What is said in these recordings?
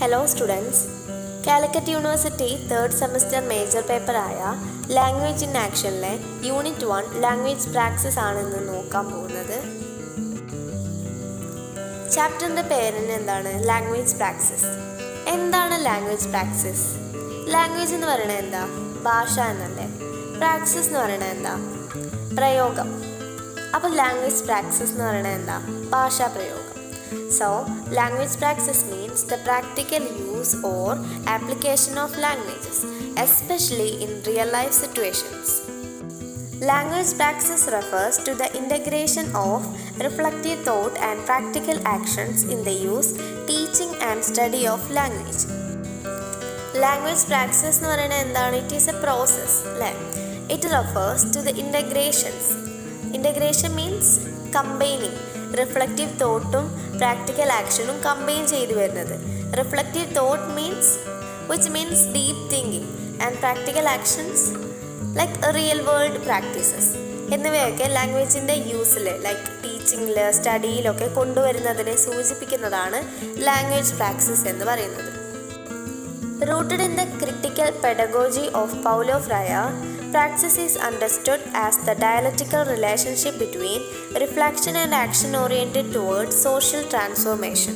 Hello students, Calicut University 3rd semester major paper ആയ Language in Actionലെ Unit 1 Language Praxis ആണെന്ന് നോക്കാൻ പോകുന്നത്. ചാപ്റ്ററിൻ്റെ പേരിന് എന്താണ്? Language praxis. എന്താണ് ലാംഗ്വേജ് പ്രാക്സിസ്? ലാംഗ്വേജ് എന്ന് പറയുന്നത് എന്താ? ഭാഷ എന്നല്ലേ. പ്രാക്സിസ് എന്ന് പറയുന്നത് എന്താ? പ്രയോഗം. അപ്പോൾ ലാംഗ്വേജ് പ്രാക്സിസ് എന്ന് പറയുന്നത് എന്താ? ഭാഷാ പ്രയോഗം. So, language praxis means the practical use or application of languages, especially in real-life situations. Language praxis refers to the integration of reflective thought and practical actions in the use, teaching and study of language. Language praxis എന്ന് പറയുന്നത് എന്താണ്? It is a process, അല്ലേ? It refers to the integrations. Integration means combining. Reflective തോട്ടും practical ആക്ഷനും combine ചെയ്തു വരുന്നത്. Reflective thought which means deep thinking and practical actions like real world practices എന്നിവയൊക്കെ ലാംഗ്വേജിൻ്റെ യൂസിൽ ലൈക്ക് ടീച്ചിങ്ങിൽ സ്റ്റഡിയിലൊക്കെ കൊണ്ടുവരുന്നതിനെ സൂചിപ്പിക്കുന്നതാണ് ലാംഗ്വേജ് പ്രാക്സിസ് എന്ന് പറയുന്നത്. Rooted in the critical pedagogy of Paulo Freire, praxis is understood as the dialectical relationship between reflection and action oriented towards social transformation.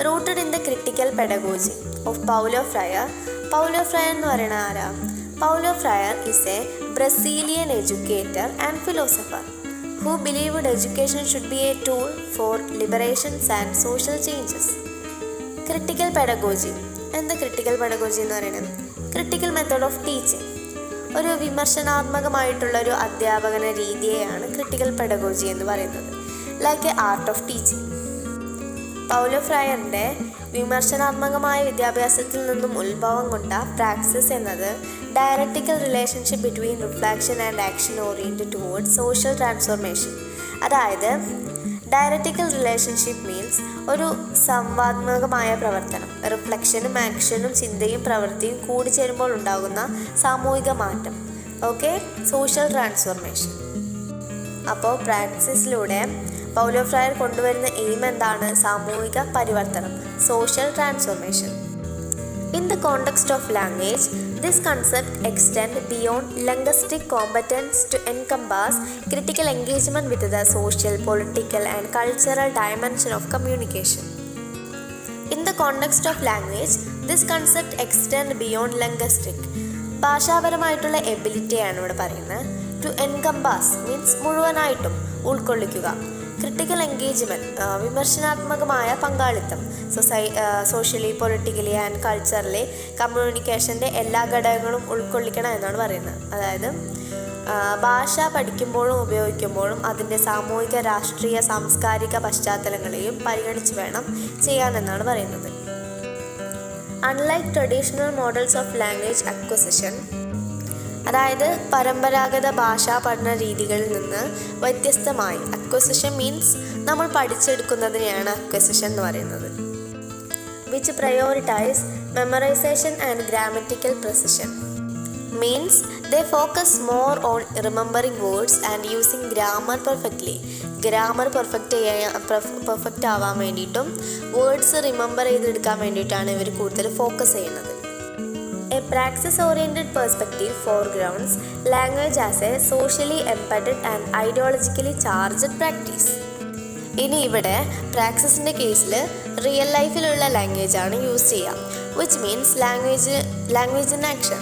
Rooted in the critical pedagogy of Paulo Freire. Paulo Freire എന്ന് പറയുന്നത് ആരാ? Paulo Freire is a Brazilian educator and philosopher who believed education should be a tool for liberations and social changes. Critical pedagogy. എന്താ critical pedagogy എന്ന് പറയുന്നത്? Critical method of teaching, ഒരു വിമർശനാത്മകമായിട്ടുള്ളൊരു അധ്യാപന രീതിയെയാണ് critical pedagogy എന്ന് പറയുന്നത്. Like a art of teaching. Paulo ഫ്രയറിൻ്റെ വിമർശനാത്മകമായ വിദ്യാഭ്യാസത്തിൽ നിന്നും ഉത്ഭവം കൊണ്ട പ്രാക്സിസ് എന്നത് dialectical relationship between reflection and action oriented towards social transformation. അതായത് ഡയലക്റ്റിക്കൽ റിലേഷൻഷിപ്പ് മീൻസ് ഒരു സംവാദാത്മകമായ പ്രവർത്തനം, റിഫ്ലക്ഷനും ആക്ഷനും ചിന്തയും പ്രവൃത്തിയും കൂടിച്ചേരുമ്പോൾ ഉണ്ടാകുന്ന സാമൂഹിക മാറ്റം. Okay, social transformation. അപ്പോൾ പ്രാക്സിസിലൂടെ പൗലോ ഫ്രയർ കൊണ്ടുവരുന്ന എയിം എന്താണ്? സാമൂഹിക പരിവർത്തനം, social transformation. In the context of language, this concept extends beyond linguistic competence to encompass critical engagement with the social, political and cultural dimension of communication. In the context of language, this concept extends beyond linguistic. ഭാഷാപരമായിട്ടുള്ള എബിലിറ്റിയാണ് ഇവിടെ പറയുന്നത്. To എൻകംപാസ് means മുഴുവനായിട്ടും ഉൾക്കൊള്ളിക്കുക. Critical engagement വിമർശനാത്മകമായ പങ്കാളിത്തം. Socially, politically and culturally കമ്മ്യൂണിക്കേഷൻ്റെ എല്ലാ ഘടകങ്ങളും ഉൾക്കൊള്ളിക്കണം എന്നാണ് പറയുന്നത്. അതായത് ഭാഷ പഠിക്കുമ്പോഴും ഉപയോഗിക്കുമ്പോഴും അതിൻ്റെ സാമൂഹിക, രാഷ്ട്രീയ, സാംസ്കാരിക പശ്ചാത്തലങ്ങളെയും പരിഗണിച്ച് വേണം ചെയ്യാനെന്നാണ് പറയുന്നത്. Unlike traditional models of language acquisition, അതായത് പരമ്പരാഗത ഭാഷാ പഠന രീതികളിൽ നിന്ന് വ്യത്യസ്തമായി, അക്വസിഷൻ മീൻസ് നമ്മൾ പഠിച്ചെടുക്കുന്നതിനെയാണ് അക്വസിഷൻ എന്ന് പറയുന്നത്. Which prioritise memorisation and grammatical precision means they focus more on remembering words and using grammar perfectly. Grammar perfect ആവാൻ വേണ്ടിയിട്ടും വേർഡ്സ് റിമെമ്പർ ചെയ്തെടുക്കാൻ വേണ്ടിയിട്ടാണ് ഇവർ കൂടുതൽ ഫോക്കസ് ചെയ്യുന്നത്. A praxis-oriented perspective foregrounds language as a socially embedded and ideologically charged practice. ഇനി ഇവിടെ പ്രാക്സിസിൻ്റെ കേസിൽ റിയൽ ലൈഫിലുള്ള ലാംഗ്വേജാണ് യൂസ് ചെയ്യുക. Which means language in action.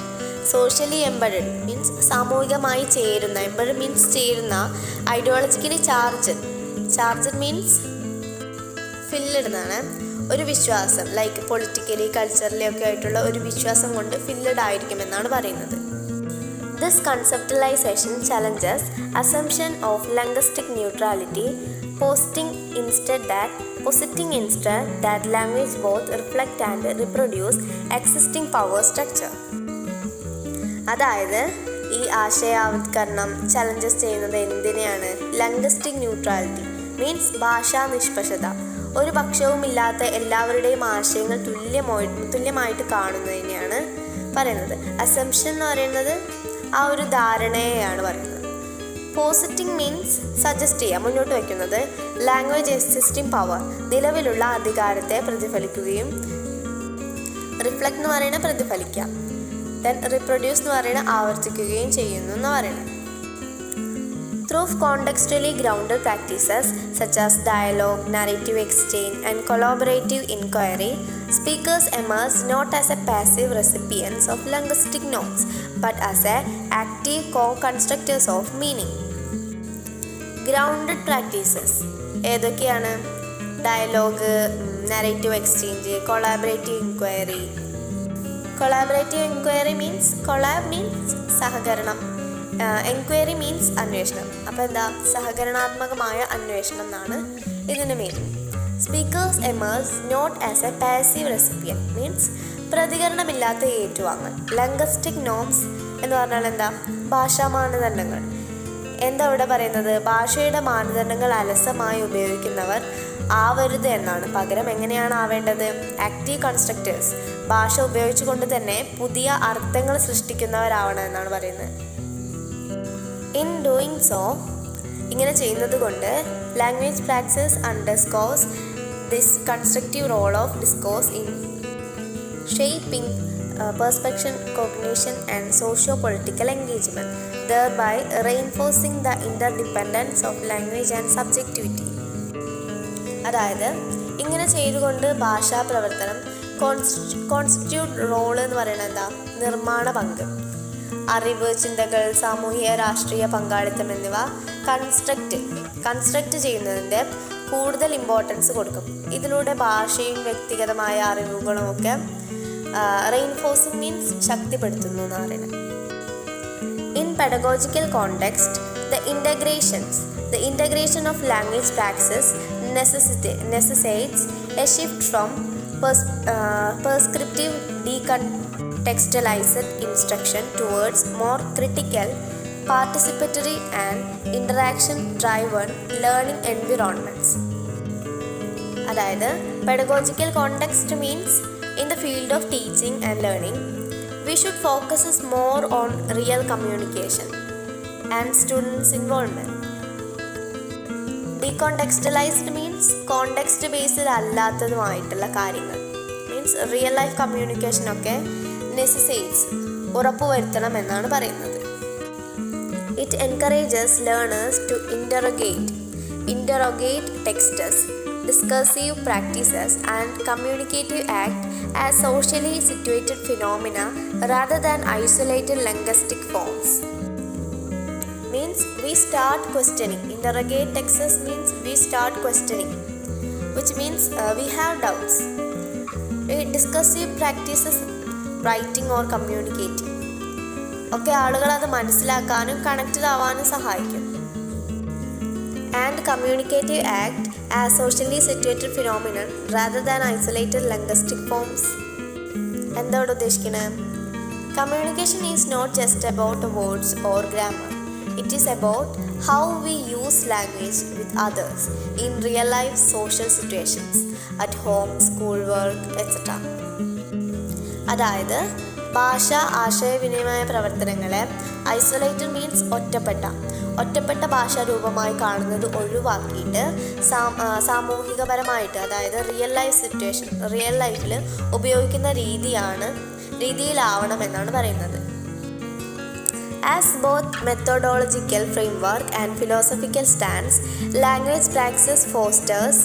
Socially embedded means സാമൂഹികമായി ചേരുന്ന, എംബഡഡ് മീൻസ് ചേരുന്ന, ഐഡിയോളജിക്കലി ചാർജഡ് മീൻസ് ഫില്ലിടുന്നതാണ്. ഒരു വിശ്വാസം ലൈക്ക് പൊളിറ്റിക്കലി, കൾച്ചറലി ഒക്കെ ആയിട്ടുള്ള ഒരു വിശ്വാസം കൊണ്ട് ഫില്ലഡ് ആയിരിക്കുമെന്നാണ് പറയുന്നത്. This conceptualisation challenges assumption of linguistic neutrality, positing instead that language both reflect and reproduce existing power structure. അതായത് ഈ ആശയാവത്കരണം ചലഞ്ചസ് ചെയ്യുന്നത് എന്തിനെയാണ്? ലിംഗ്വിസ്റ്റിക് ന്യൂട്രാലിറ്റി മീൻസ് ഭാഷാ നിഷ്പക്ഷത, ഒരു പക്ഷവുമില്ലാത്ത എല്ലാവരുടെയും ആശയങ്ങൾ തുല്യമായിട്ട് കാണുന്നതിനെയാണ് പറയുന്നത്. അസംഷൻ എന്ന് പറയുന്നത് ആ ഒരു ധാരണയെയാണ് പറയുന്നത്. പോസിറ്റിംഗ് മീൻസ് സജസ്റ്റ് ചെയ്യുക, മുന്നോട്ട് വയ്ക്കുന്നത്. ലാംഗ്വേജ് എക്സിസ്റ്റിംഗ് പവർ നിലവിലുള്ള അധികാരത്തെ പ്രതിഫലിക്കുകയും റിഫ്ലക്റ്റ് എന്ന് പറയുന്നത് പ്രതിഫലിക്കാം. ദെൻ റിപ്രൊഡ്യൂസ് എന്ന് പറയുന്നത് ആവർത്തിക്കുകയും ചെയ്യുന്നു എന്ന് പറയുന്നത്. Through contextually grounded practices such as dialogue, narrative exchange, and collaborative inquiry, speakers emerge not as a passive recipients of linguistic norms, but as active co-constructors of meaning. Grounded practices ഏതൊക്കെയാണ്? Dialogue, narrative exchange, collaborative inquiry. Collaborative inquiry means, collab means സഹകരണം, enquiry means അന്വേഷണം. അപ്പോൾ എന്താ? സഹകരണാത്മകമായ അന്വേഷണം എന്നാണ് ഇതിന് meaning. Speakers emerge not as a passive recipient means പ്രതികരണമില്ലാത്ത ഏറ്റുവാങ്ങൽ. ലിംഗ്വിസ്റ്റിക് നോംസ് എന്ന് പറഞ്ഞാൽ എന്താ? ഭാഷാ മാനദണ്ഡങ്ങൾ. എന്താ ഇവിടെ പറയുന്നത്? ഭാഷയുടെ മാനദണ്ഡങ്ങൾ അലസമായി ഉപയോഗിക്കുന്നവർ ആവരുത് എന്നാണ്. പകരം എങ്ങനെയാണ് ആവേണ്ടത്? ആക്റ്റീവ് കൺസ്ട്രക്റ്റേഴ്സ്, ഭാഷ ഉപയോഗിച്ചുകൊണ്ട് തന്നെ പുതിയ അർത്ഥങ്ങൾ സൃഷ്ടിക്കുന്നവരാവണം എന്നാണ് പറയുന്നത്. ഇൻ ഡൂയിങ് സോ, ഇങ്ങനെ ചെയ്യുന്നത് കൊണ്ട് language practice underscores this constructive role of discourse in shaping perception, cognition, and socio-political engagement, thereby reinforcing the interdependence of language and subjectivity. അതായത് ഇങ്ങനെ ചെയ്തുകൊണ്ട് ഭാഷാ പ്രവർത്തനം കോൺസ്റ്റിറ്റ്യൂട്ട് റോൾ എന്ന് പറയുന്നത് എന്താ? നിർമ്മാണ പങ്ക്. അറിവ്, ചിന്തകൾ, സാമൂഹിക രാഷ്ട്രീയ പങ്കാളിത്തം എന്നിവ കൺസ്ട്രക്റ്റ് ചെയ്യുന്നതിൻ്റെ കൂടുതൽ ഇമ്പോർട്ടൻസ് കൊടുക്കും. ഇതിലൂടെ ഭാഷയും വ്യക്തിഗതമായ അറിവുകളും ഒക്കെ റെയിൻഫോഴ്സിംഗ് മീൻസ് ശക്തിപ്പെടുത്തുന്നു എന്ന് പറയുന്നത്. In pedagogical context, the integration of language praxis necessitates a shift from prescriptive decontextualized instruction towards more critical, participatory and interaction-driven learning environments. അതായത് pedagogical context means in the field of teaching and learning, we should focus more on real communication and students' involvement. Decontextualized means context based അല്ലാത്തതുമായിട്ടുള്ള കാര്യങ്ങൾ means real life communication ഒക്കെ നെസസേറ്റ്സ് ഉറപ്പുവരുത്തണം എന്നാണ് പറയുന്നത്. It encourages learners to interrogate texts, discursive practices and communicative act as socially situated phenomena rather than isolated linguistic forms. Means we start questioning. Interrogate texts means we start questioning, which means we have doubts. Discursive practices, writing or communicating ഒക്കെ ആളുകൾ അത് മനസ്സിലാക്കാനും connected ആവാനും സഹായിക്കും. And communicative act as socially situated phenomenon rather than isolated linguistic forms. എന്താണ് ഉദ്ദേശിക്കുന്നത്? Communication is not just about words or grammar. It is about how we use language with others in real life social situations, at home, school work, etc. അതായത് ഭാഷ ആശയവിനിമയ പ്രവർത്തനങ്ങളെ isolated means ഒറ്റപ്പെട്ട ഭാഷാരൂപമായി കാണുന്നത് ഒഴിവാക്കിയിട്ട് സാമൂഹികപരമായിട്ട്, അതായത് റിയൽ ലൈഫിൽ ഉപയോഗിക്കുന്ന രീതിയിലാവണം എന്നാണ് പറയുന്നത്. As both methodological framework and philosophical stance, language praxis fosters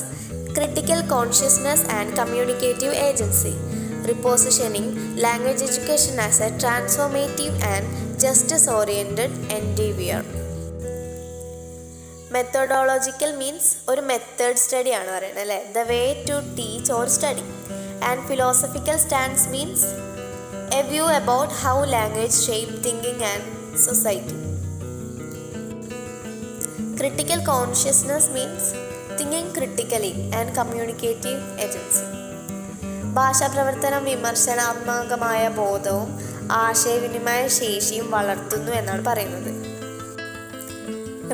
critical consciousness and communicative agency, repositioning language education as a transformative and justice-oriented endeavor. Methodological means ഒരു മെത്തേഡ് സ്റ്റഡി ആണ് പറയുന്നത് അല്ലേ, the way to teach or study. And philosophical stance means a view about how language shape thinking and society. Critical consciousness means thinking critically and communicative agency. ഭാഷാപ്രവർത്തനം വിമർശനാത്മകമായ ബോധവും ആശയവിനിമയ ശേഷിയും വളർത്തുന്നു എന്നാണ് പറയുന്നത്.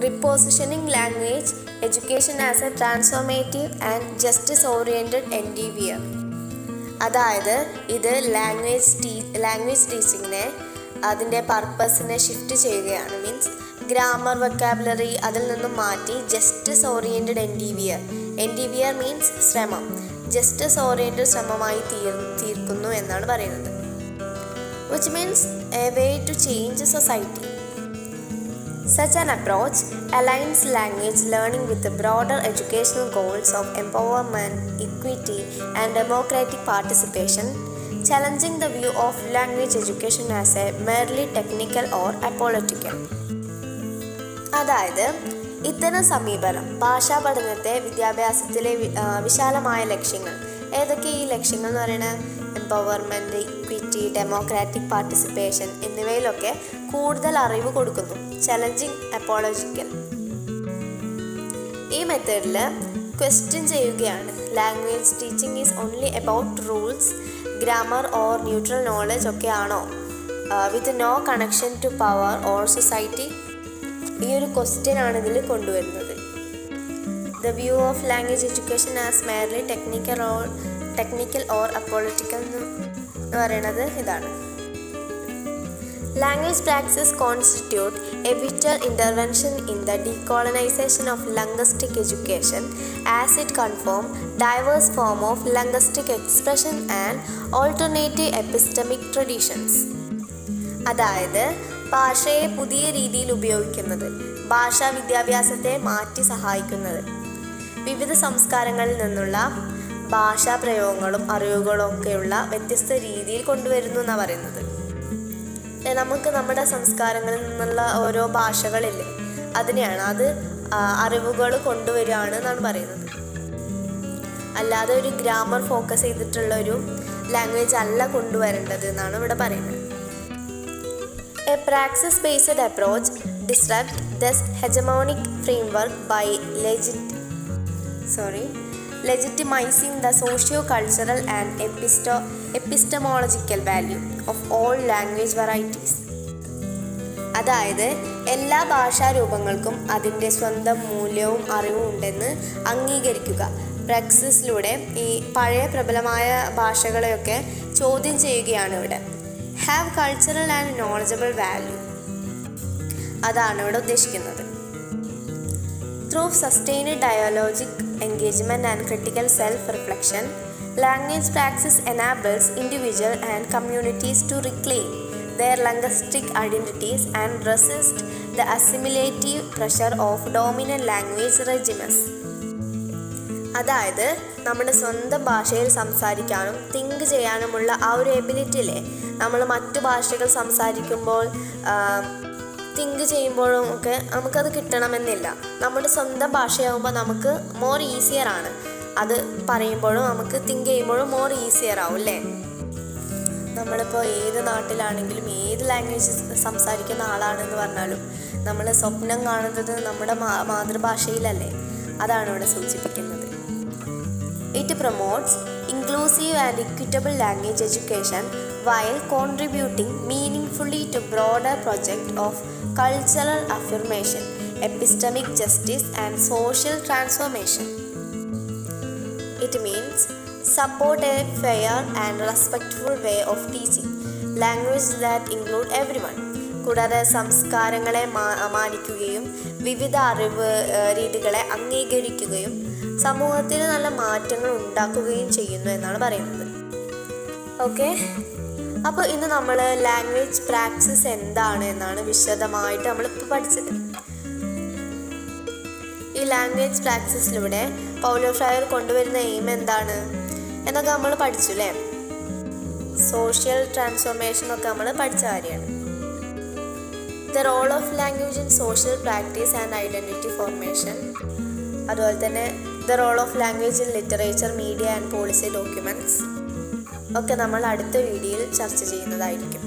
Repositioning language education as a transformative and justice-oriented endeavor. അതായത് ഇത് language ടീച്ചിങ്ങിനെ അതിൻ്റെ പർപ്പസിനെ shift ചെയ്യുകയാണ്. മീൻസ് ഗ്രാമർ, വൊക്കാബുലറി അതിൽ നിന്നും മാറ്റി ജസ്റ്റിസ് ഓറിയൻറ്റഡ് എൻഡിവിയർ മീൻസ് ശ്രമം, ജസ്റ്റിസ് ഓറിയൻറ്റഡ് ശ്രമമായി തീർക്കുന്നു എന്നാണ് പറയുന്നത്. which means a way to change society. Such an approach aligns language learning with the broader educational goals of empowerment, equity, and democratic participation, challenging the view of language education as a merely technical or apolitical. അതായത് ഇത്തരം സമീപനം ഭാഷാ പഠനത്തെ വിദ്യാഭ്യാസത്തിലെ വിശാലമായ ലക്ഷ്യങ്ങൾ, ഏതൊക്കെ ഈ ലക്ഷ്യങ്ങൾ എന്ന് പറയുന്നത് എംപവർമെൻറ്റ്, ഇക്വിറ്റി, ഡെമോക്രാറ്റിക് പാർട്ടിസിപ്പേഷൻ എന്നിവയിലൊക്കെ കൂടുതൽ അറിവ് കൊടുക്കുന്നു. Challenging, apolitical. ഈ മെത്തേഡിൽ ക്വസ്റ്റ്യൻ ചെയ്യുകയാണ്. Language teaching is only about rules, grammar or neutral knowledge ഒക്കെ ആണോ, with no connection to power or society? ഈ ഒരു ക്വസ്റ്റ്യൻ ആണ് ഇതിൽ കൊണ്ടുവരുന്നത്. The view of language education as merely technical or apolitical എന്ന് പറയുന്നത് ഇതാണ്. Language praxis constitute a vital intervention in the decolonization of linguistic education as it confirms diverse forms of linguistic expression and alternative epistemic traditions. അതായത് ഭാഷയെ പുതിയ രീതിയിൽ ഉപയോഗിക്കുന്നത്, ഭാഷാ വിദ്യാഭ്യാസത്തെ മാറ്റി സഹായിക്കുന്നത്, വിവിധ സംസ്കാരങ്ങളിൽ നിന്നുള്ള ഭാഷാ പ്രയോഗങ്ങളും അറിവുകളും ഒക്കെയുള്ള വ്യത്യസ്ത രീതിയിൽ കൊണ്ടുവരുന്നു എന്നാണ് പറയുന്നത്. നമുക്ക് നമ്മുടെ സംസ്കാരങ്ങളിൽ നിന്നുള്ള ഓരോ ഭാഷകളില്ലേ, അതിനെയാണ് അത് അറിവുകൾ കൊണ്ടുവരികയാണ് എന്നാണ് പറയുന്നത്. അല്ലാതെ ഒരു ഗ്രാമർ ഫോക്കസ് ചെയ്തിട്ടുള്ള ഒരു ലാംഗ്വേജ് അല്ല കൊണ്ടുവരേണ്ടത് എന്നാണ് ഇവിടെ പറയുന്നത്. A praxis based approach disrupt this hegemonic framework by legitimizing the socio-cultural and epistemological value of all language varieties. അതായത് എല്ലാ ഭാഷാരൂപങ്ങൾക്കും അതിൻ്റെ സ്വന്തം മൂല്യവും അറിവും ഉണ്ടെന്ന് അംഗീകരിക്കുക. പ്രാക്സിസിലൂടെ ഈ പഴയ പ്രബലമായ ഭാഷകളെയൊക്കെ ചോദ്യം ചെയ്യുകയാണ് ഇവിടെ. Have cultural and knowledgeable value, അതാണ് ഇവിടെ ഉദ്ദേശിക്കുന്നത്. Through sustained dialogic engagement and critical self-reflection, language praxis enables individuals and communities to reclaim their linguistic identities and resist the assimilative pressure of dominant language regimes. അതായത് നമ്മുടെ സ്വന്തം ഭാഷയിൽ സംസാരിക്കാനും think ചെയ്യാനുമുള്ള ആ ഒരു എബിലിറ്റിയിലെ നമ്മൾ മറ്റു ഭാഷകൾ സംസാരിക്കുമ്പോൾ തിങ്ക് ചെയ്യുമ്പോഴും ഒക്കെ നമുക്കത് കിട്ടണമെന്നില്ല. നമ്മുടെ സ്വന്തം ഭാഷയാകുമ്പോൾ നമുക്ക് മോർ ഈസിയർ ആണ്. അത് പറയുമ്പോഴും നമുക്ക് തിങ്ക് ചെയ്യുമ്പോഴും മോർ ഈസിയർ ആവും അല്ലേ. നമ്മളിപ്പോൾ ഏത് നാട്ടിലാണെങ്കിലും ഏത് ലാംഗ്വേജ് സംസാരിക്കുന്ന ആളാണെന്ന് പറഞ്ഞാലും നമ്മൾ സ്വപ്നം കാണുന്നത് നമ്മുടെ മാതൃഭാഷയിലല്ലേ. അതാണ് ഇവിടെ സൂചിപ്പിക്കുന്നത്. It promotes inclusive and equitable language education while contributing meaningfully to broader project of cultural affirmation, epistemic justice and social transformation. It means support a fair and respectful way of teaching language that include everyone. കൂടാതെ സംസ്കാരങ്ങളെ മാനിക്കുകയും വിവിധ അറിവ് രീതികളെ അംഗീകരിക്കുകയും സമൂഹത്തിൽ നല്ല മാറ്റങ്ങൾ ഉണ്ടാക്കുകയും ചെയ്യുന്നു എന്നാണ് പറയുന്നത്. ഓക്കെ, അപ്പോൾ ഇന്ന് നമ്മൾ ലാംഗ്വേജ് പ്രാക്സിസ് എന്താണ് എന്നാണ് വിശദമായിട്ട് നമ്മളിപ്പോൾ പഠിച്ചത്. ഈ ലാംഗ്വേജ് പ്രാക്സിസിലൂടെ പൗലോ ഫ്രയർ കൊണ്ടുവരുന്ന എയിം എന്താണ് എന്നൊക്കെ നമ്മൾ പഠിച്ചു അല്ലേ. സോഷ്യൽ ട്രാൻസ്ഫോർമേഷനൊക്കെ നമ്മൾ പഠിച്ച കാര്യമാണ്. The role of language in social practice and identity formation, അതുപോലെ തന്നെ the role of language in literature, media and policy documents ഒക്കെ നമ്മൾ അടുത്ത വീഡിയോയിൽ ചർച്ച ചെയ്യുന്നതായിരിക്കും.